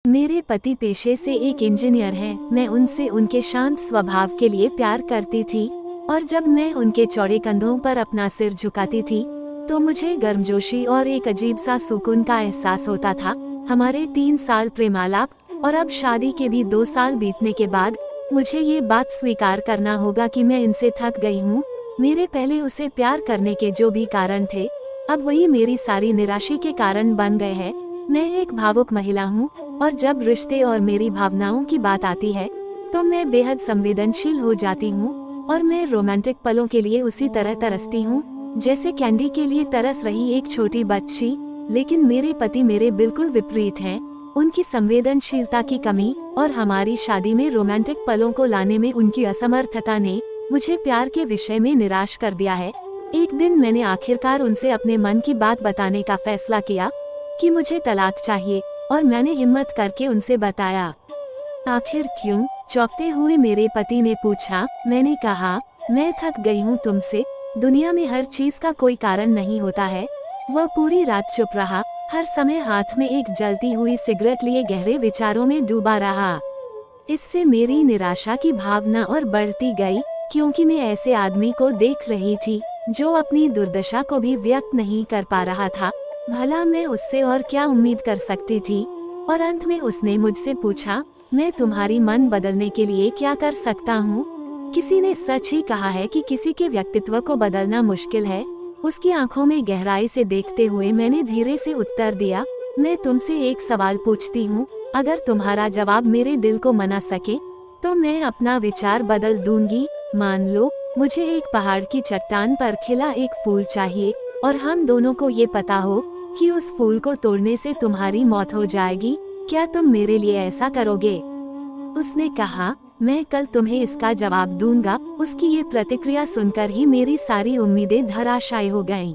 मेरे पति पेशे से एक इंजीनियर हैं। मैं उनसे उनके शांत स्वभाव के लिए प्यार करती थी और जब मैं उनके चौड़े कंधों पर अपना सिर झुकाती थी तो मुझे गर्मजोशी और एक अजीब सा सुकून का एहसास होता था। हमारे 3 साल प्रेमालाप और अब शादी के भी 2 साल बीतने के बाद मुझे ये बात स्वीकार करना होगा कि मैं इनसे थक गई हूँ। मेरे पहले उसे प्यार करने के जो भी कारण थे, अब वही मेरी सारी निराशा के कारण बन गए हैं। मैं एक भावुक महिला हूँ और जब रिश्ते और मेरी भावनाओं की बात आती है तो मैं बेहद संवेदनशील हो जाती हूँ और मैं रोमांटिक पलों के लिए उसी तरह तरसती हूँ जैसे कैंडी के लिए तरस रही एक छोटी बच्ची। लेकिन मेरे पति मेरे बिल्कुल विपरीत हैं। उनकी संवेदनशीलता की कमी और हमारी शादी में रोमांटिक पलों को लाने में उनकी असमर्थता ने मुझे प्यार के विषय में निराश कर दिया है। एक दिन मैंने आखिरकार उनसे अपने मन की बात बताने का फैसला किया कि मुझे तलाक चाहिए और मैंने हिम्मत करके उनसे बताया। आखिर क्यों? चौंकते हुए मेरे पति ने पूछा। मैंने कहा, मैं थक गई हूँ तुमसे। दुनिया में हर चीज का कोई कारण नहीं होता है। वह पूरी रात चुप रहा, हर समय हाथ में एक जलती हुई सिगरेट लिए गहरे विचारों में डूबा रहा। इससे मेरी निराशा की भावना और बढ़ती गई क्योंकि मैं ऐसे आदमी को देख रही थी जो अपनी दुर्दशा को भी व्यक्त नहीं कर पा रहा था। भला मैं उससे और क्या उम्मीद कर सकती थी? और अंत में उसने मुझसे पूछा, मैं तुम्हारी मन बदलने के लिए क्या कर सकता हूँ? किसी ने सच ही कहा है कि किसी के व्यक्तित्व को बदलना मुश्किल है। उसकी आंखों में गहराई से देखते हुए मैंने धीरे से उत्तर दिया, मैं तुमसे एक सवाल पूछती हूँ। अगर तुम्हारा जवाब मेरे दिल को मना सके तो मैं अपना विचार बदल दूंगी। मान लो मुझे एक पहाड़ की चट्टान पर खिला एक फूल चाहिए और हम दोनों को ये पता हो कि उस फूल को तोड़ने से तुम्हारी मौत हो जाएगी। क्या तुम मेरे लिए ऐसा करोगे? उसने कहा, मैं कल तुम्हें इसका जवाब दूंगा। उसकी ये प्रतिक्रिया सुनकर ही मेरी सारी उम्मीदें धराशायी हो गईं।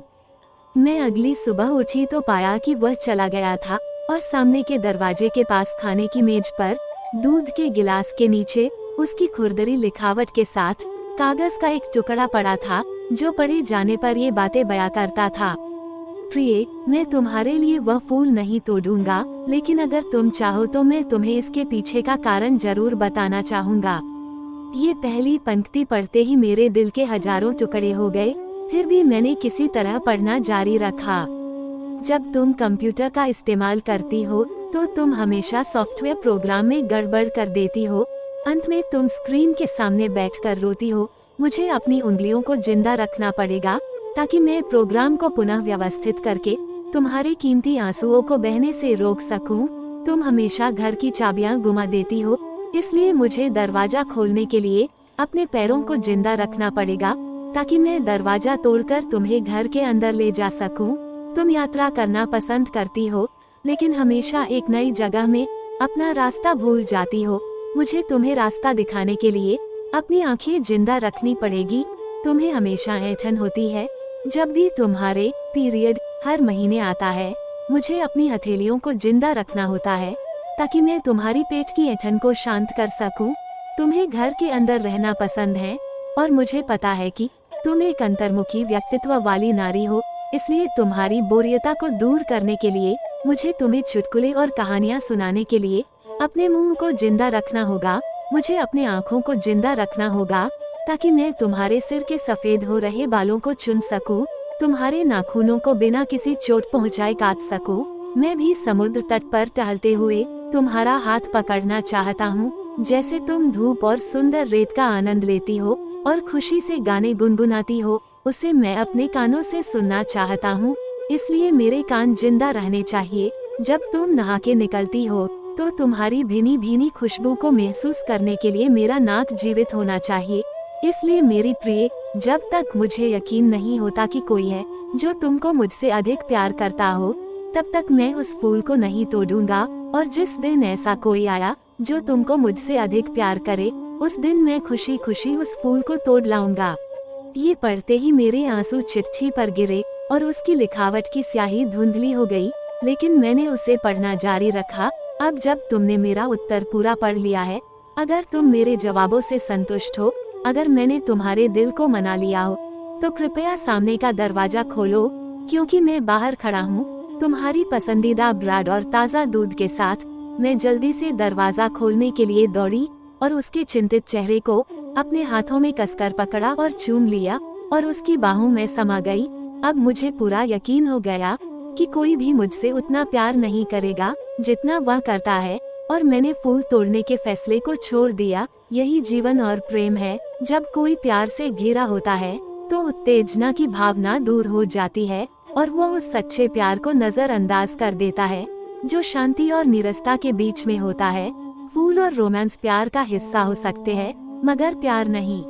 मैं अगली सुबह उठी तो पाया कि वह चला गया था और सामने के दरवाजे के पास खाने की मेज पर दूध के गिलास के नीचे उसकी खुरदरी लिखावट के साथ कागज का एक टुकड़ा पड़ा था जो पढ़े जाने पर ये बातें बयां करता था। प्रिय, मैं तुम्हारे लिए वह फूल नहीं तोड़ूंगा, लेकिन अगर तुम चाहो तो मैं तुम्हें इसके पीछे का कारण जरूर बताना चाहूँगा। ये पहली पंक्ति पढ़ते ही मेरे दिल के हजारों टुकड़े हो गए। फिर भी मैंने किसी तरह पढ़ना जारी रखा। जब तुम कंप्यूटर का इस्तेमाल करती हो तो तुम हमेशा सॉफ्टवेयर प्रोग्राम में गड़बड़ कर देती हो। अंत में तुम स्क्रीन के सामने बैठकर रोती हो। मुझे अपनी उंगलियों को जिंदा रखना पड़ेगा ताकि मैं प्रोग्राम को पुनः व्यवस्थित करके तुम्हारे कीमती आंसुओं को बहने से रोक सकूं। तुम हमेशा घर की चाबियां गुमा देती हो, इसलिए मुझे दरवाजा खोलने के लिए अपने पैरों को जिंदा रखना पड़ेगा ताकि मैं दरवाजा तोड़कर तुम्हें घर के अंदर ले जा सकूं। तुम यात्रा करना पसंद करती हो, लेकिन हमेशा एक नई जगह में अपना रास्ता भूल जाती हो। मुझे तुम्हें रास्ता दिखाने के लिए अपनी आंखें जिंदा रखनी पड़ेगी। तुम्हें हमेशा ऐंठन होती है जब भी तुम्हारे पीरियड हर महीने आता है। मुझे अपनी हथेलियों को जिंदा रखना होता है ताकि मैं तुम्हारी पेट की ऐंठन को शांत कर सकूं। तुम्हें घर के अंदर रहना पसंद है और मुझे पता है कि तुम एक अंतर्मुखी व्यक्तित्व वाली नारी हो, इसलिए तुम्हारी बोरियता को दूर करने के लिए मुझे तुम्हें चुटकुले और कहानियाँ सुनाने के लिए अपने मुंह को जिंदा रखना होगा। मुझे अपने आँखों को जिंदा रखना होगा ताकि मैं तुम्हारे सिर के सफेद हो रहे बालों को चुन सकूं, तुम्हारे नाखूनों को बिना किसी चोट पहुंचाए काट सकूं। मैं भी समुद्र तट पर टहलते हुए तुम्हारा हाथ पकड़ना चाहता हूं, जैसे तुम धूप और सुंदर रेत का आनंद लेती हो और खुशी से गाने गुनगुनाती हो, उसे मैं अपने कानों से सुनना चाहता हूं। इसलिए मेरे कान जिंदा रहने चाहिए। जब तुम नहा के निकलती हो तो तुम्हारी भीनी भीनी खुशबू को महसूस करने के लिए मेरा नाक जीवित होना चाहिए। इसलिए मेरी प्रिय, जब तक मुझे यकीन नहीं होता कि कोई है जो तुमको मुझसे अधिक प्यार करता हो, तब तक मैं उस फूल को नहीं तोड़ूंगा। और जिस दिन ऐसा कोई आया जो तुमको मुझसे अधिक प्यार करे, उस दिन मैं खुशी खुशी उस फूल को तोड़ लाऊंगा। ये पढ़ते ही मेरे आंसू चिट्ठी पर गिरे और उसकी लिखावट की स्याही धुंधली हो गई, लेकिन मैंने उसे पढ़ना जारी रखा। अब जब तुमने मेरा उत्तर पूरा पढ़ लिया है, अगर तुम मेरे जवाबों से संतुष्ट हो, अगर मैंने तुम्हारे दिल को मना लिया हो, तो कृपया सामने का दरवाजा खोलो, क्योंकि मैं बाहर खड़ा हूँ तुम्हारी पसंदीदा ब्रेड और ताज़ा दूध के साथ। मैं जल्दी से दरवाजा खोलने के लिए दौड़ी और उसके चिंतित चेहरे को अपने हाथों में कसकर पकड़ा और चूम लिया और उसकी बाहों में समा गई। अब मुझे पूरा यकीन हो गया कि कोई भी मुझसे उतना प्यार नहीं करेगा जितना वह करता है, और मैंने फूल तोड़ने के फैसले को छोड़ दिया। यही जीवन और प्रेम है। जब कोई प्यार से घिरा होता है तो उत्तेजना की भावना दूर हो जाती है और वो उस सच्चे प्यार को नजरअंदाज कर देता है जो शांति और निरस्ता के बीच में होता है। फूल और रोमांस प्यार का हिस्सा हो सकते हैं, मगर प्यार नहीं।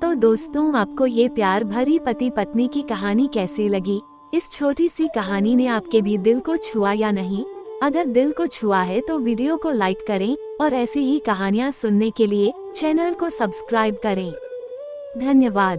तो दोस्तों, आपको ये प्यार भरी पति पत्नी की कहानी कैसी लगी? इस छोटी सी कहानी ने आपके भी दिल को छुआ या नहीं? अगर दिल को छुआ है तो वीडियो को लाइक करें और ऐसी ही कहानियाँ सुनने के लिए चैनल को सब्सक्राइब करें। धन्यवाद।